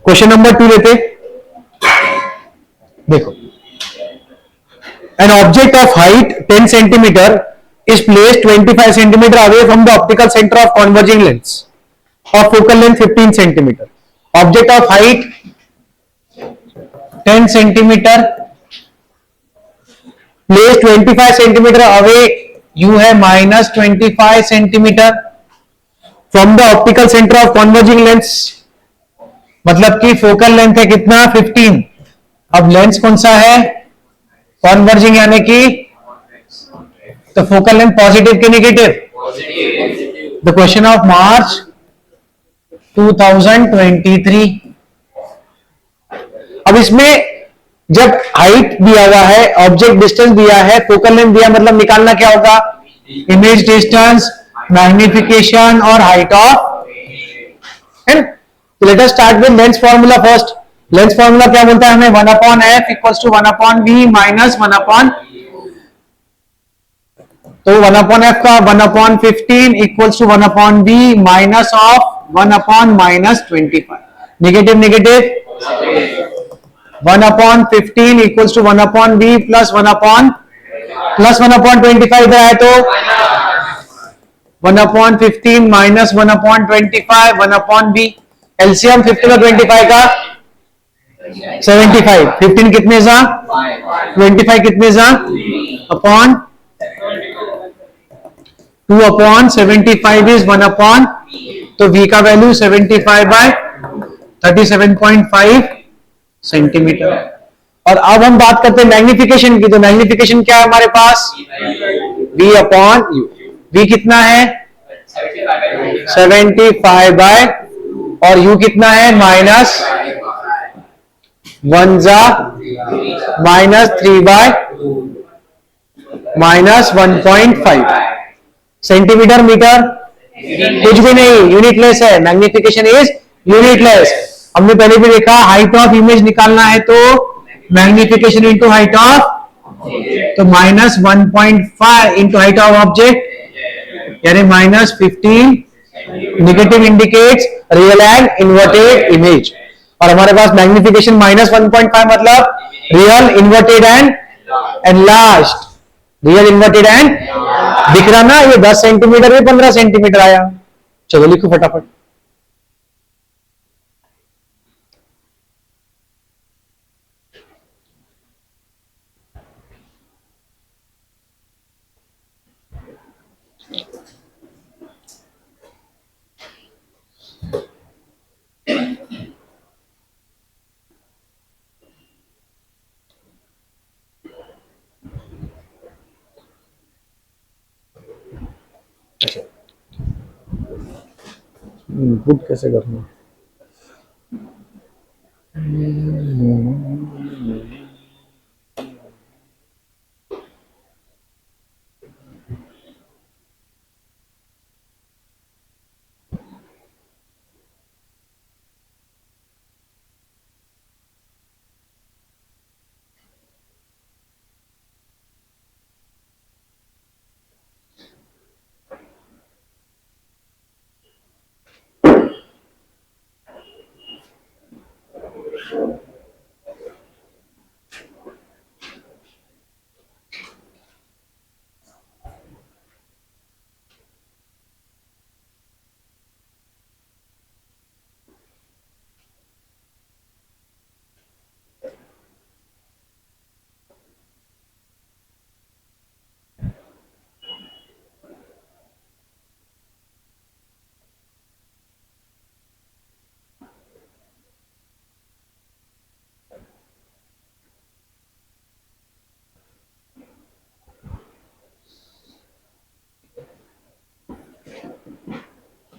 Question number 2 लेते, देखो, an object of height 10 centimetre is placed 25 centimetre away from the optical centre of converging lens of focal length 15 centimeter. Object of height 10 centimeter placed 25 centimeter away. You है minus 25 centimeter from the optical center of converging lens. मतलब कि focal length है कितना 15. अब lens कौन सा है converging यानी कि तो फोकल लेंथ पॉजिटिव के negative. The question of March 2023. अब इसमें जब हाइट दिया हुआ है, ऑब्जेक्ट डिस्टेंस दिया है, फोकल लेंथ दिया, मतलब निकालना क्या होगा इमेज डिस्टेंस, मैग्निफिकेशन और height of. Let us start with lens formula first. Lens formula क्या बोलता है हमें 1/f equals to 1/v minus 1/, तो 1/f का 1/15 equals to 1/v minus of 1/-25. Negative negative 1/15 equals to 1/v plus 1/25 इधर है तो 1/15 माइनस 1/25 1/v. एलसीएम 15 और 25 का 75. 15 कितने जा 25 कितने जा अपॉन 2/75 इज 1/, तो v का वैल्यू 75/37.5 सेंटीमीटर. और अब हम बात करते हैं मैग्निफिकेशन की. तो मैग्निफिकेशन क्या है हमारे पास v अपॉन u. v कितना है 75 और u कितना है माइनस 1 जा माइनस 3/-1.5 सेंटीमीटर मीटर कुछ भी नहीं, यूनिटलेस है. Magnification is unitless. हमने पहले भी देखा हाइट ऑफ इमेज निकालना है तो मैग्निफिकेशन इंटू हाइट ऑफ, तो minus 1.5 into height of object यानी minus 15. Negative indicates real and inverted image. और हमारे पास मैग्निफिकेशन माइनस 1.5 मतलब real inverted and enlarged. Real inverted and दिख रहा ना, ये 10 सेंटीमीटर में 15 सेंटीमीटर आया. चलो लिखो फटाफट. इनपुट कैसे करना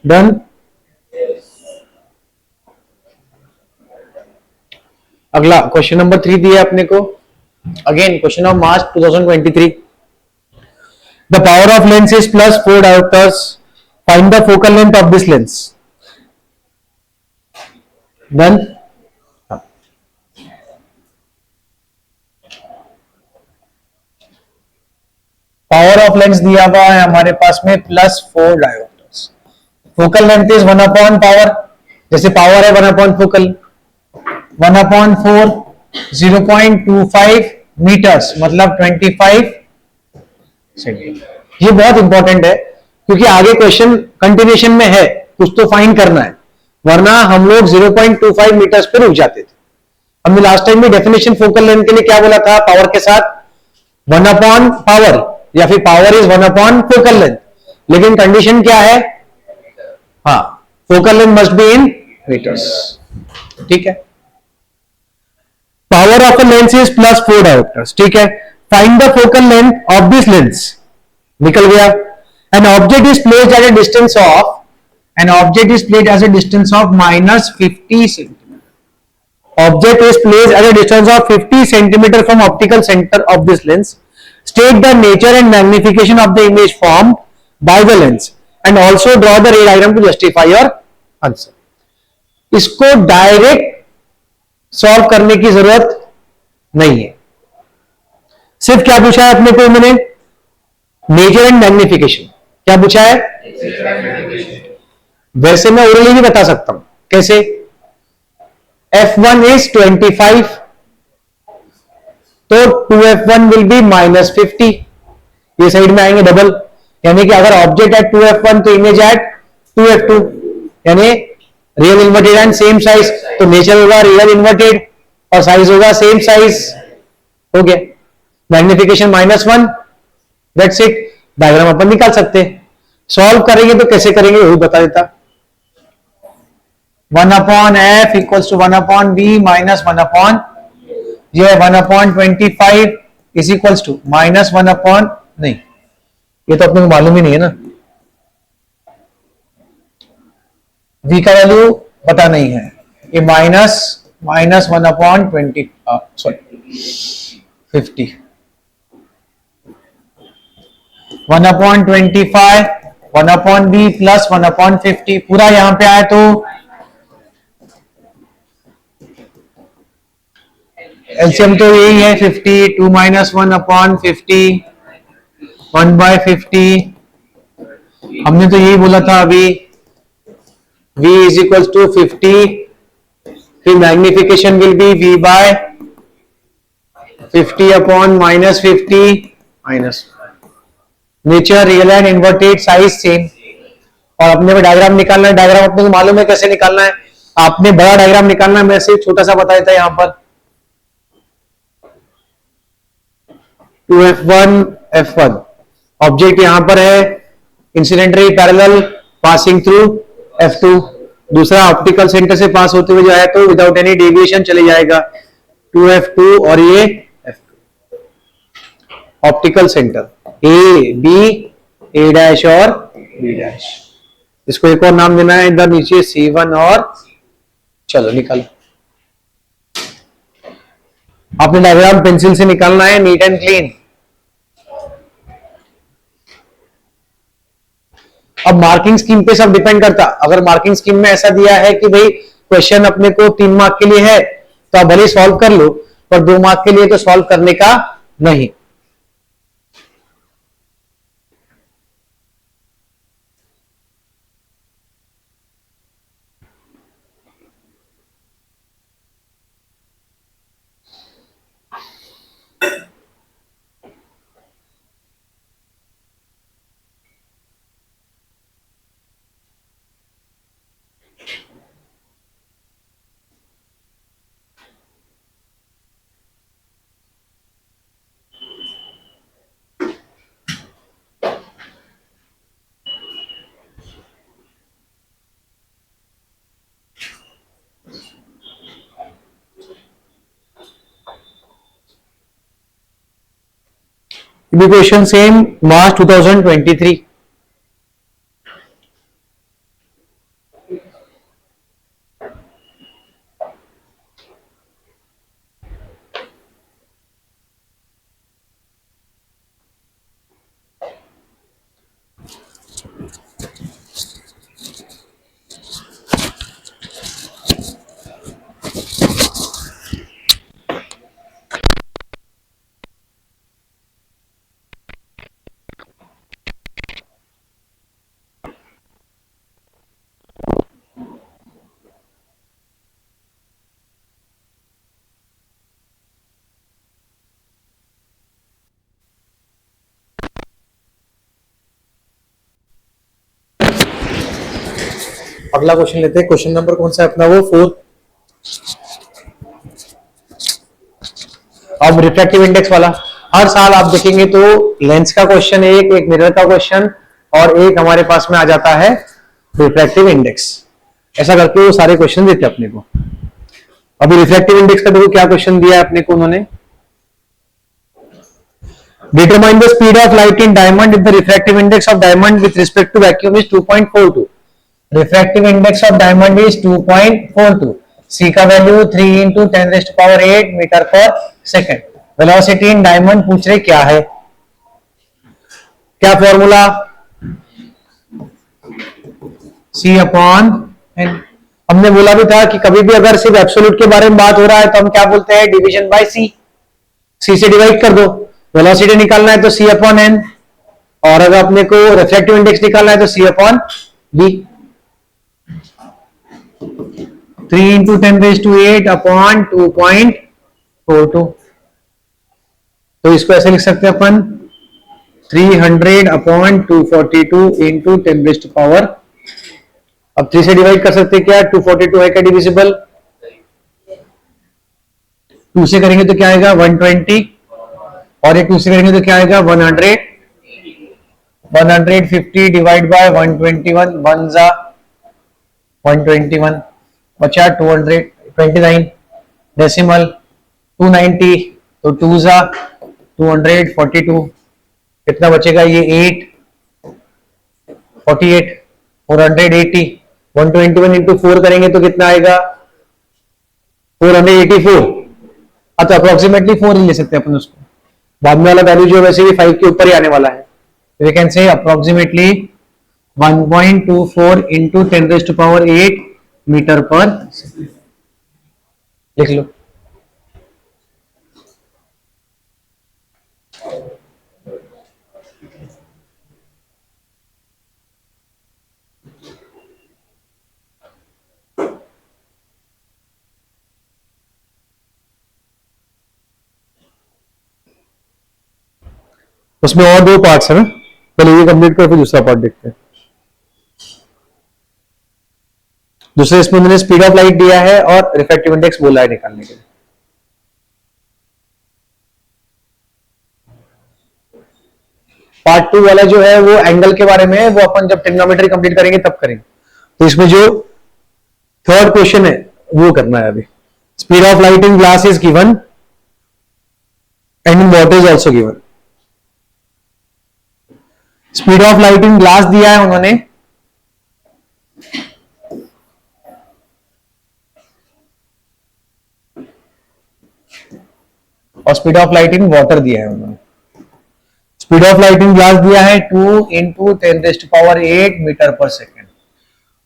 डन. अगला क्वेश्चन नंबर 3 दिया अपने को. Again question of March 2023. The power of lens is plus 4 dioptres. Find the focal length of this lens. Done. Power of lens दिया हुआ है हमारे पास में plus 4 dioptres. Focal length is 1/पावर, जैसे पावर है 1/फोकल. 1/4 0.25 मीटर्स मतलब 25 सेंटीमीटर। ये बहुत इंपॉर्टेंट है क्योंकि आगे क्वेश्चन कंटिन्यूशन में है, कुछ तो फाइंड करना है, वरना हम लोग 0.25 मीटर्स पे रुक जाते थे। हमने लास्ट टाइम भी डेफिनेशन फोकल लेंथ के लिए क्या बोला था, पावर के साथ 1/पावर या फिर पावर इज 1/फोकल लेंथ, लेकिन कंडीशन क्या है, हाँ focal length must be in metres. ठीक है, power of a lens is +4 dioptres. ठीक है, find the focal length of this lens, निकल गया। An object is placed at a distance of -50 centimetre. Object is placed at a distance of 50 centimetre from optical centre of this lens. State the nature and magnification of the image formed by the lens and also draw the ray diagram to justify your answer. इसको direct solve करने की जरूरत नहीं है, सिर्फ क्या पूछा है अपने को, मैंने नेचर एंड मैग्निफिकेशन क्या पूछा है। वैसे मैं ओरली भी बता सकता हूं, कैसे, f1 इज 25 तो 2f1 विल बी -50, ये साइड में आएंगे डबल, यानी कि अगर ऑब्जेक्ट एट 2f1 तो इमेज एट 2f2, यानी real inverted and same size, तो नेचर होगा रियल इन्वर्टेड और साइज होगा सेम साइज, हो गया। Magnification -1, that's it. डायग्राम अपन निकाल सकते हैं। सॉल्व करेंगे तो कैसे करेंगे वो बता देता। 1/f equals to 1/v minus 1/, ये 1/25 इज इक्वल्स टू -1/, नहीं ये तो अपने को मालूम ही नहीं है ना, v का वैल्यू पता नहीं है, ये -1/20 सॉरी 50 1/25 1/b प्लस 1/50 पूरा यहां पे आए तो एलसीएम तो यही है 50, 2 - 1/50 1/50। हमने तो यही बोला था अभी, v इज इक्वल्स टू 50, फिर magnification will be v by 50 upon -50 minus nature real and inverted size same. और अपने को डायग्राम निकालना है, डायग्राम अपने को मालूम है कैसे निकालना है, आपने बड़ा डायग्राम निकालना है, मैं सिर्फ छोटा सा बता देता यहां पर 2f1 f1 ऑब्जेक्ट यहां पर है, incident ray parallel passing through f2, दूसरा ऑप्टिकल सेंटर से पास होते हुए जाए तो विदाउट एनी डेविएशन चले जाएगा 2f2 और ये f2। Optical centre A B A dash और बी डैश, इसको एक और नाम देना है इधर नीचे C1 और चलो निकालो। आपने डायग्राम पेंसिल से निकालना है नीट एंड क्लीन। अब मार्किंग स्कीम पे सब डिपेंड करता, अगर मार्किंग स्कीम में ऐसा दिया है कि भाई क्वेश्चन अपने को 3 मार्क के लिए है तो आप भले सॉल्व कर लो, पर 2 मार्क के लिए तो सॉल्व करने का नहीं। क्वेश्चन सेम मार्च 2023। अगला क्वेश्चन लेते हैं। क्वेश्चन नंबर कौन सा है अपना, वो 4। अब रिफ्रैक्टिव इंडेक्स वाला, हर साल आप देखेंगे तो लेंस का क्वेश्चन एक मिरर का क्वेश्चन और एक हमारे पास में आ जाता है रिफ्रैक्टिव इंडेक्स। ऐसा करके वो सारे क्वेश्चन देते हैं अपने को। अभी रिफ्रैक्टिव इंडेक्स का देखो क्या क्वेश्चन दिया है अपने को उन्होंने। Determine the speed of light in diamond if the refractive index of diamond with respect to vacuum is 2.42। Refractive index of diamond is 2.42। C का value 3 into 10⁸ metre per second. Velocity in diamond पूछ रहे क्या है, क्या formula, सी upon N. हमने बोला भी था कि कभी भी अगर सिर्फ एब्सोल्यूट के बारे में बात हो रहा है तो हम क्या बोलते हैं, डिवीजन बाय सी। सी से डिवाइड कर दो। वेलोसिटी निकालना है तो सी अपॉन एन, और अगर अपने को रिफ्रैक्टिव इंडेक्स निकालना है तो सी अपॉन बी। 3 into 10⁸ upon 2.42। तो इसको ऐसे लिख सकते हैं अपन 300 अपॉन 242 इंटू 10⁻। अब 3 से डिवाइड कर सकते हैं क्या, 242 है क्या डिविजिबल, 2 से करेंगे तो क्या आएगा 120, और एक 2 से करेंगे तो क्या आएगा 100। 150 डिवाइड बाय 121 1 जा 121, बचा 229 डेसिमल 290, तो 2 जा 242, कितना बचेगा ये 8 48 480। 121 इंटू 4 करेंगे तो कितना आएगा 484। तो अप्रोक्सीमेटली 4 ही ले सकते हैं अपन उसको, बाद में वाला वैल्यू जो वैसे भी 5 के ऊपर ही आने वाला है। We can say approximately 1.24 into 10⁸ metre per second. लिख लो। उसमें और 2 पार्ट्स है ना, पहले ये कंप्लीट कर फिर दूसरा पार्ट देखते हैं। दूसरे इसमें मैंने स्पीड ऑफ लाइट दिया है और रिफ्रैक्टिव इंडेक्स बोला है निकालने के लिए। पार्ट 2 वाला जो है वो एंगल के बारे में है, वो अपन जब ट्रिग्नोमेट्री कंप्लीट करेंगे तब करेंगे। तो इसमें जो थर्ड क्वेश्चन है वो करना है अभी। Speed of light in glass is given and in water is also given. Speed of light in glass दिया है उन्होंने, और speed of light in water दिया है उन्होंने। Speed of light in glass दिया है 2 इंटू 10⁸ मीटर पर सेकेंड,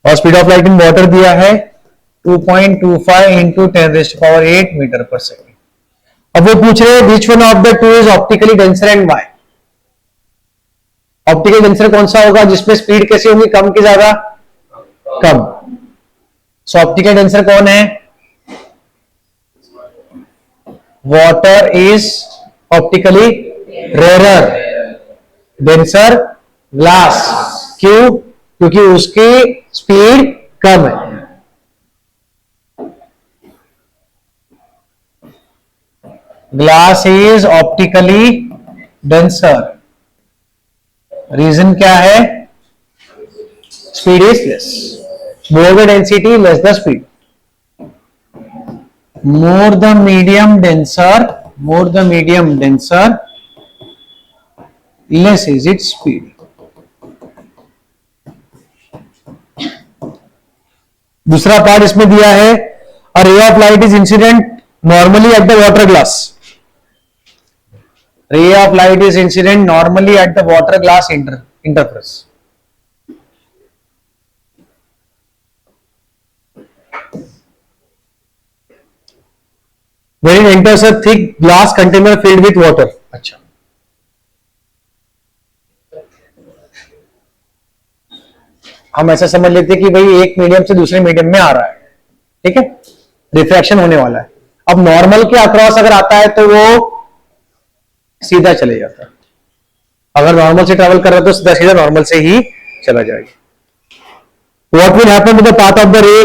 और speed of light in water दिया है 2.25 इंटू 10⁸ मीटर पर सेकेंड। अब वो पूछ रहे हैं which one of the two is optically denser and why. Optical denser कौन सा होगा जिसमें स्पीड कैसी होगी, कम की ज्यादा, कम। सो ऑप्टिकल डेंसर कौन है, water is optically rare denser glass. क्यों, क्योंकि उसकी स्पीड कम है। Glass is optically denser, reason क्या है, speed is less. More the density less the speed. more the medium denser less is its speed. दूसरा पार्ट इसमें दिया है a ray of light is incident normally at the water glass. Ray of light is incident normally at the water glass interface. When it enters a thick glass container filled with water. अच्छा, हम ऐसा समझ लेते हैं कि भाई एक medium से दूसरे मीडियम में आ रहा है, ठीक है, रिफ्रैक्शन होने वाला है। अब नॉर्मल के अक्रॉस अगर आता है तो वो सीधा चले जाता है, अगर नॉर्मल से ट्रैवल कर रहा है तो सीधा सीधा नॉर्मल से ही चला जाएगा। what will happen to the path of the ray?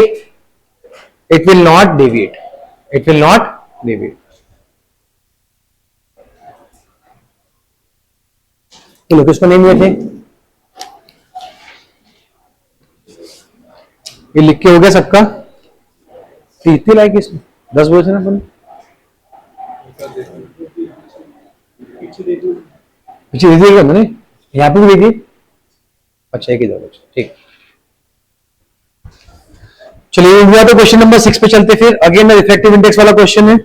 It will not deviate. It will not deviate. ये लोग किसको नहीं मिले थे? ये लिख के हो गया सबका? इतनी लाइक इसमें 10 बोले थे ना अपन, पीछे दे दिएगा मैंने, यहाँ पे भी देखिए। अच्छा एक ही जगह, ठीक। चलिए हुआ तो क्वेश्चन नंबर 6 पे चलते फिर। अगेन रिफ्रैक्टिव इंडेक्स वाला क्वेश्चन है।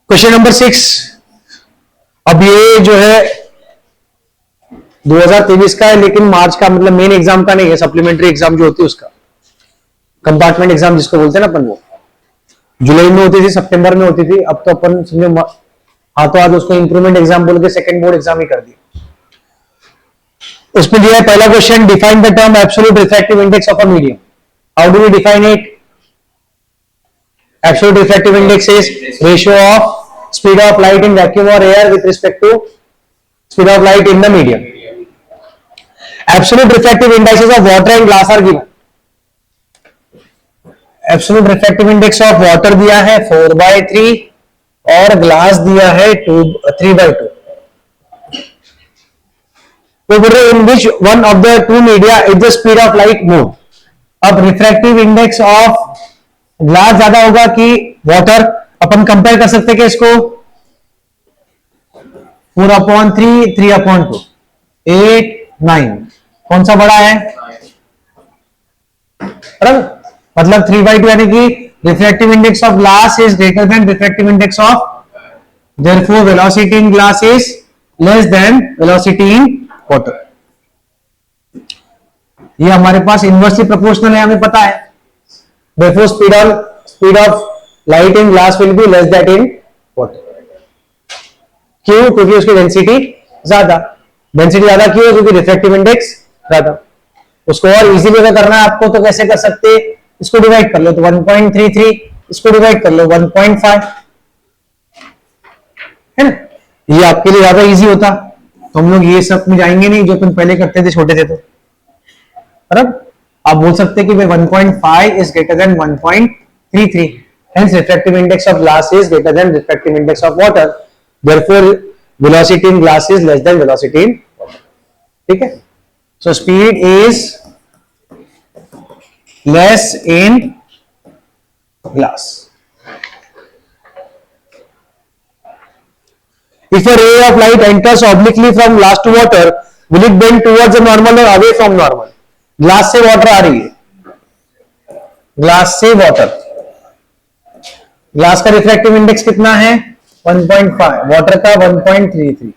Question number 6। अब ये जो है 2023 का है, लेकिन मार्च का मतलब मेन एग्जाम का नहीं है, सप्लीमेंट्री एग्जाम जो होती है उसका, कंपार्टमेंट एग्जाम जिसको बोलते हैं ना अपन, वो जुलाई में होती थी, सितंबर में होती थी। अब तो अपन समझो हाथों हाथ उसको इंप्रूवमेंट एग्जाम बोल के सेकंड बोर्ड एग्जाम ही कर दिया। उसमें दिया है पहला question, define the term absolute refractive index of a medium. How do we define it? Absolute refractive index is ratio of speed of light in vacuum or air with respect to speed of light in the medium. Absolute refractive indices of water and glass are given. Absolute refractive index of water दिया है 4/3 और glass दिया है 3/2। तो बोल रहे in which one of the two media is the speed of light more? अब refractive index of glass ज्यादा होगा कि वाटर? अपन कंपेयर कर सकते हैं इसको 4/3, 3/2, 8, 9, कौन सा बड़ा है? मतलब 3/2, यानी कि refractive index of glass is greater than refractive index of, therefore velocity in glass is less than velocity in water. ये हमारे पास इनवर्सली प्रोपोर्शनल है, हमें पता है। Therefore, speed of light in glass will be less than in water. क्यों? क्योंकि उसकी density ज्यादा। डेंसिटी ज्यादा क्यों? क्योंकि रिफ्रैक्टिव इंडेक्स ज्यादा। उसको और इजीली अगर करना है आपको तो कैसे कर सकते? इसको डिवाइड कर लो तो 1.33, इसको डिवाइड कर लो 1.5, है ना? ये आपके लिए ज्यादा इजी होता। तो हम लोग ये सब में जाएंगे नहीं जो तुम पहले करते थे छोटे थे। तो बराबर आप बोल सकते हैं कि भाई 1.5 is greater than 1.33, hence refractive index of glass is greater than refractive index of water, therefore velocity in glass is less than velocity in water. ठीक है? So speed is less in glass. If a ray of light enters obliquely from glass to water, will it bend towards the normal or away from normal? Glass से water आ रही है, glass से water, glass का refractive index कितना है? 1.5, water का 1.33,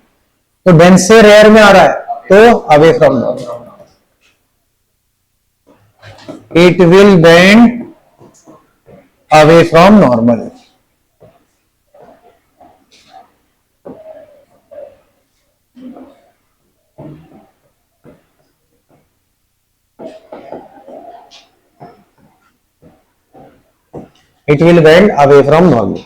तो dense से रेयर में आ रहा है तो away from normal. It will bend away from normal. It will bend away from normal.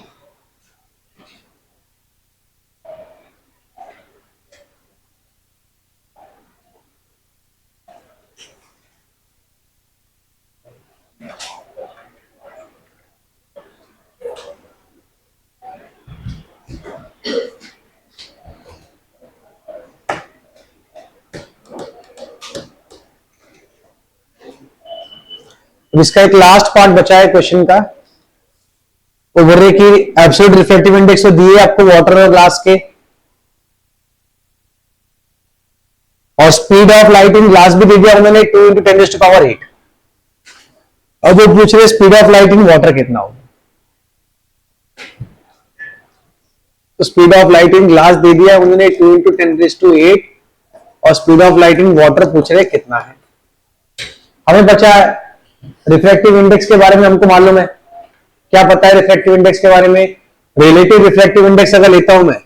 इसका एक लास्ट पार्ट बचा है क्वेश्चन का। वो बोल रहे कि एब्सोल्यूट रिफ्रैक्टिव इंडेक्स तो दिए आपको वाटर और ग्लास के, और speed of light in glass भी दे दिया उन्होंने 2 × 10⁸ अब वो पूछ रहे speed of light in water कितना होगा। तो speed of light in glass दे दिया उन्होंने 2 × 10⁸ और speed of light in water पूछ रहे कितना है। हमें बचा रिफ्रैक्टिव इंडेक्स के बारे में हमको मालूम है, क्या पता है रिफ्रैक्टिव इंडेक्स के बारे में? रिलेटिव रिफ्रैक्टिव इंडेक्स अगर लेता हूं मैं,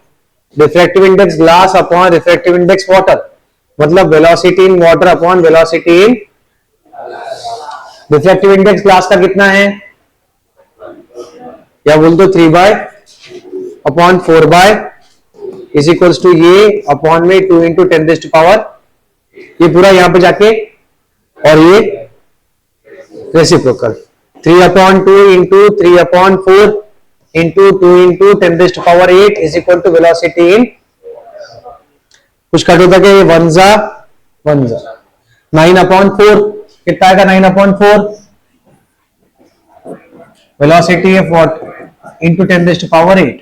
refractive index glass upon refractive index water, मतलब velocity in water upon velocity in. Refractive index glass का कितना है, या बोल दो 3//4 इज इक्वल्स टू ये अपॉन में 2 × 10⁻, ये पूरा यहां पे जाके और ये reciprocal 3/2 × 3/4 × 2 × 10⁸ is equal to velocity in. कुछ कट होता है 1 9/4 कितना आएगा 9/4 वेलोसिटी है 4 × 10⁸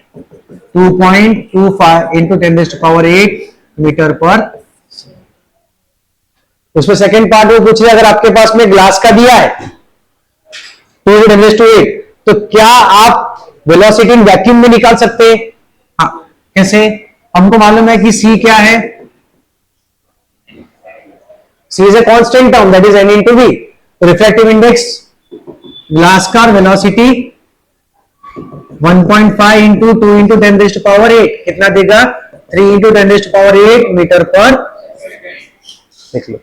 2.25 × 10⁸ मीटर पर। उसमें सेकंड पार्ट में पूछ रहे अगर आपके पास में ग्लास का दिया है 2 × 10⁸, तो क्या आप वेलोसिटी इन वैक्यूम में निकाल सकते हैं? हाँ, कैसे? हमको मालूम है कि c क्या है, c is a constant term that is n × v। Refractive index glass का वेलोसिटी 1.5 × 2 × 10⁸ कितना देगा 3 × 10⁸ मीटर पर। देख लो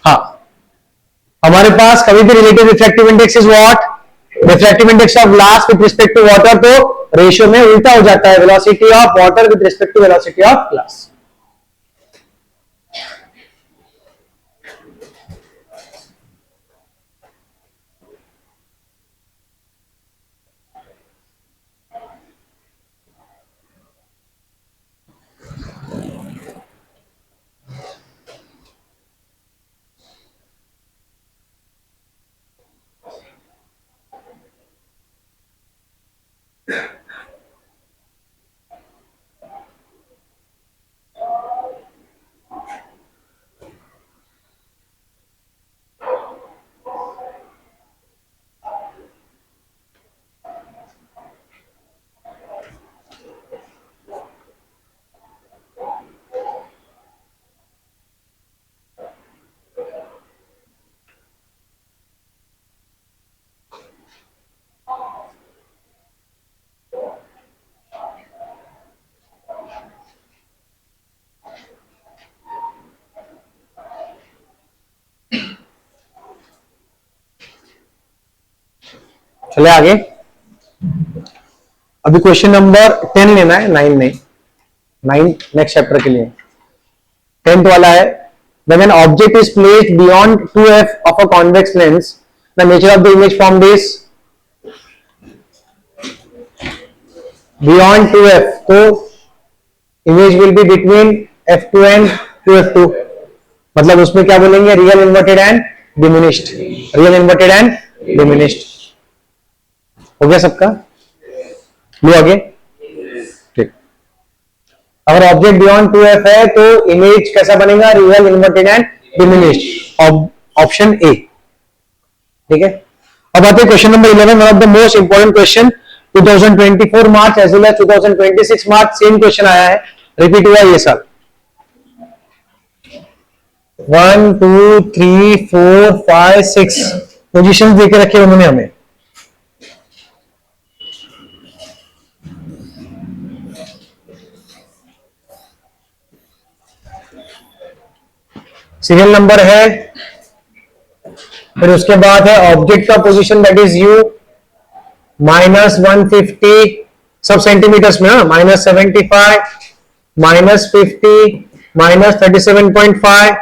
हाँ, हमारे पास कभी भी relative refractive index is what, refractive index of glass with respect to water, तो रेशियो में उल्टा हो जाता है, velocity of water with respect to velocity of glass. चले आगे, अभी क्वेश्चन नंबर 10 लेना है, 9 नहीं, 9 नेक्स्ट चैप्टर के लिए। 10th वाला है, when an object is placed beyond 2f of a convex lens, the nature of the image formed is beyond 2f, तो image will be between f2 and 2f2, मतलब उसमें क्या बोलेंगे, real inverted and diminished, real inverted and diminished. हो गया सबका? लो आगे, ठीक। अगर ऑब्जेक्ट बियॉन्ड 2f है तो इमेज कैसा बनेगा, real inverted and diminished, option A, ठीक है। अब आते हैं question number 11, one of the most important question 2024 March as well as 2026 March, same question आया है, रिपीट हुआ ये साल। 1 2 3 4 5 6 पोजीशन देके रखे उन्होंने हमें। सीरियल नंबर है, फिर उसके बाद है ऑब्जेक्ट का पोजीशन दैट इज u, -150 सब सेंटीमीटर्स में, -75, -50, -37.5,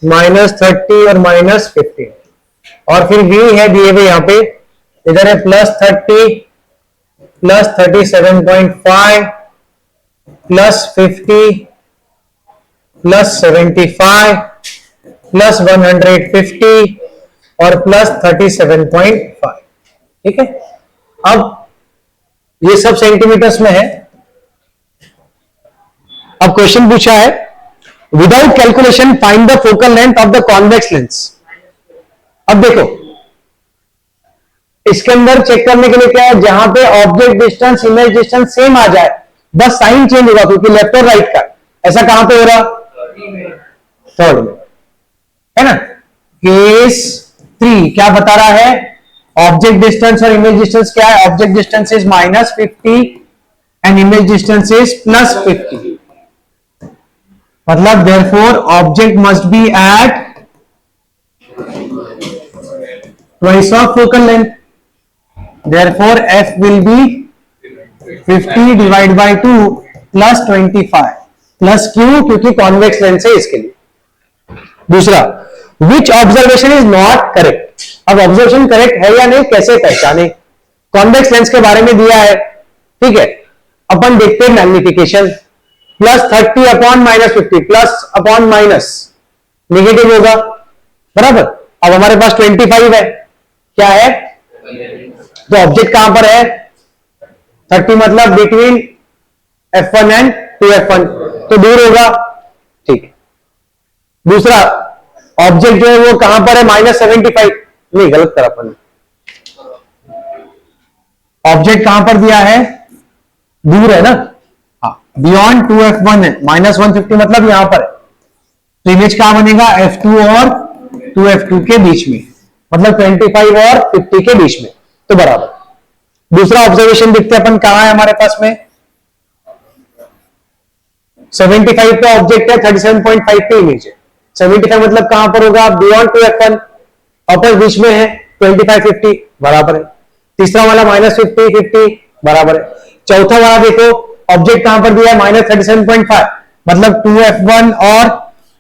-30 और -50, और फिर v है दिए हुए यहाँ पे, इधर है +30, +37.5, +50, +75, +150 और +37.5, ठीक है। अब ये सब सेंटीमीटर्स में है। अब क्वेश्चन पूछा है without calculation find the focal length of the convex lens. अब देखो इसके अंदर चेक करने के लिए क्या है, जहां पे object distance image distance same आ जाए, बस साइन चेंज होगा क्योंकि लेफ्ट और राइट का। ऐसा कहां पे हो रहा, थर्ड में है ना। केस 3 क्या बता रहा है, ऑब्जेक्ट डिस्टेंस और इमेज डिस्टेंस क्या है, object distance is -50 and image distance is +50। मतलब therefore object must be at twice of focal length, therefore f will be 50 divide by 2 plus 25 plus Q, क्योंकि कॉन्वेक्स लेंस है इसके लिए। दूसरा, which observation is not correct. अब observation correct है या नहीं कैसे पहचाने, कॉन्वेक्स लेंस के बारे में दिया है, ठीक है। अपन देखते हैं magnification, +30 upon -50 plus upon minus negative होगा, बराबर। अब हमारे पास 25 है, क्या है, तो ऑब्जेक्ट कहां पर है, 30 मतलब बिटवीन f1 एंड 2f1, तो दूर होगा, ठीक है। दूसरा, ऑब्जेक्ट जो है वो कहां पर है, -75, नहीं गलत करा अपन, ऑब्जेक्ट कहां पर दिया है, दूर है ना, हाँ, बियॉन्ड 2f1 है, -150 मतलब यहां पर है, तो इमेज कहां बनेगा, f2 और 2f2 के बीच में, मतलब 25 और 50 के बीच में, तो बराबर। दूसरा ऑब्जर्वेशन देखते हैं अपन, कहां है हमारे पास में, 75 का ऑब्जेक्ट है, 37.5 पे इमेज है, 75 मतलब कहां पर होगा, बियॉन्ड 2f1, आपस बीच में है, 25 50 बराबर है। तीसरा वाला -50 50 बराबर है। चौथा वाला देखो, ऑब्जेक्ट कहां पर दिया है, -37.5 मतलब 2f1 और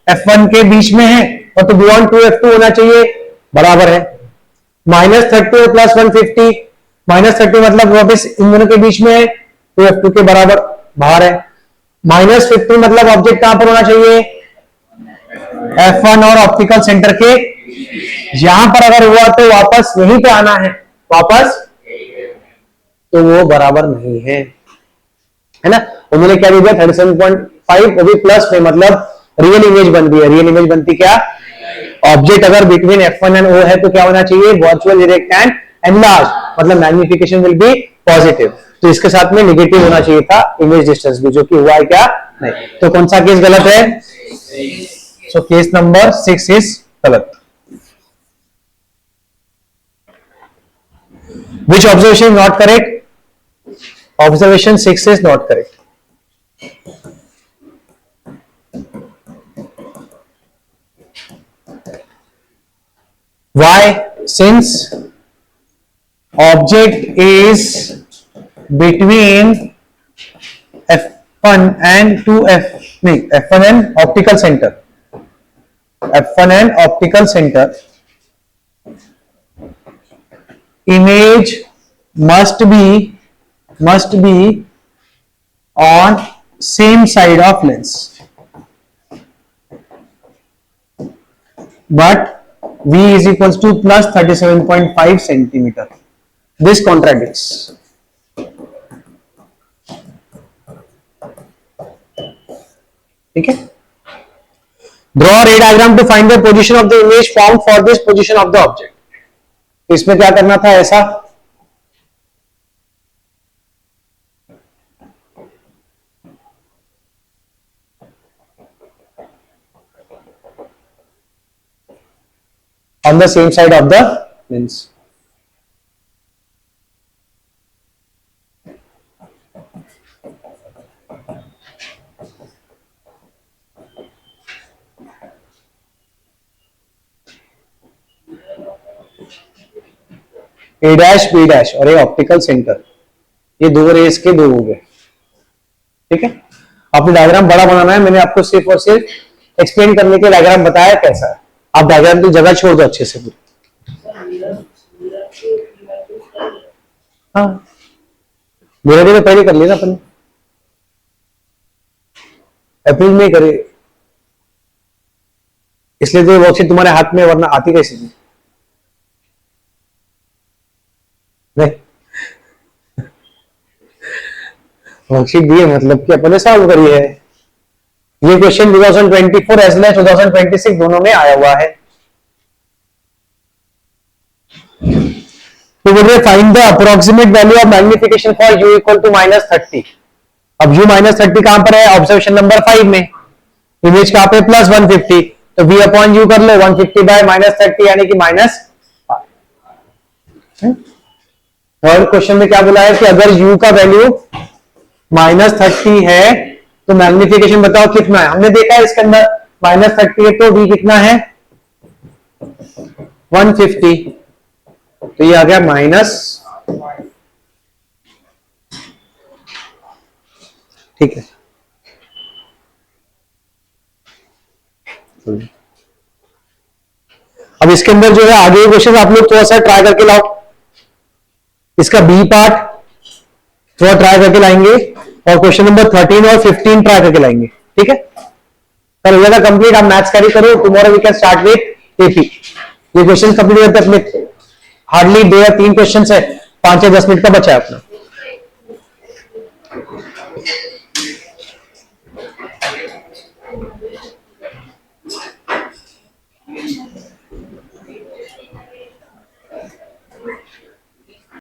f1 के बीच में है, और तो बियॉन्ड 2f2 होना चाहिए, बराबर है। -30 और +150, -30 मतलब वापस इन दोनों के बीच में है, 2f2 के बराबर बाहर है। -50 मतलब ऑब्जेक्ट कहां पर होना चाहिए, f1 और ऑप्टिकल सेंटर के, यहां पर अगर हुआ तो वापस यहीं पे आना है, वापस, तो वो बराबर नहीं है ना। उन्होंने क्या दिया, 37.5 वो भी प्लस में, मतलब रियल इमेज बन रही है। रियल इमेज बनती क्या, ऑब्जेक्ट अगर बिटवीन f1 एंड o है तो क्या होना चाहिए, वर्चुअल इरेक्ट एंड एनलार्ज, मतलब मैग्निफिकेशन विल बी पॉजिटिव, तो इसके साथ में नेगेटिव होना चाहिए था इमेज डिस्टेंस भी, जो कि हुआ है क्या, नहीं। तो कौन सा केस गलत है, सो केस नंबर 6 इज गलत। Which observation is not correct? Observation 6 is not correct. Why? Since object is between f1 and 2f, नहीं, f1 and optical center, f1 and optical center, image must be on same side of lens, but v is equals to +37.5 centimeter. This contradicts. ठीक है। Draw a ray diagram to find the position of the image formed for this position of the object. इसमें क्या करना था, ऐसा on the same side of the lens. A dash B dash और ये optical centre, ये दो race के दो हो गए, ठीक है। आपको डायग्राम बड़ा बनाना है, मैंने आपको सिर्फ और सिर्फ एक्सप्लेन करने के डायग्राम बताया कैसा है, आप डायग्राम की जगह छोड़ दो अच्छे से पूरी। हाँ, मेरे भी तो पहले कर लिया ना अपन, अप्रैल में करे, इसलिए तो वर्कशीट तुम्हारे हाथ में, वरना आती कैसी थी नहीं। वर्कशीट दी है मतलब कि अपने सॉल्व करी है। ये क्वेश्चन 2024 एज वेल एज 2026 दोनों में आया हुआ है। तो बोल रहे find the approximate value of magnification for u equal to -30। अब u -30 कहां पर है? ऑब्जर्वेशन नंबर 5 में। इमेज कहां पे? +150, तो v अपॉन u कर लो 150 बाय -30 यानी कि माइनस। थर्ड क्वेश्चन में क्या बोला है कि अगर u का वैल्यू -30 है तो मैग्निफिकेशन बताओ कितना है। हमने देखा है इसके अंदर -30 है तो v कितना है? 150, तो ये आ गया माइनस। ठीक है, अब इसके अंदर जो है आगे क्वेश्चन आप लोग थोड़ा सा ट्राई करके लाओ। इसका बी पार्ट थोड़ा ट्राई करके लाएंगे और क्वेश्चन नंबर 13 और 15 ट्राई करके लाएंगे। ठीक है, कर हो जाएगा कंप्लीट। आप मैथ्स कैरी करो, tomorrow we can start with AP. ये क्वेश्चन कंप्लीट करते अपने हार्डली 2 या 3 क्वेश्चन है, 5 या 10 मिनट का बचा है अपना।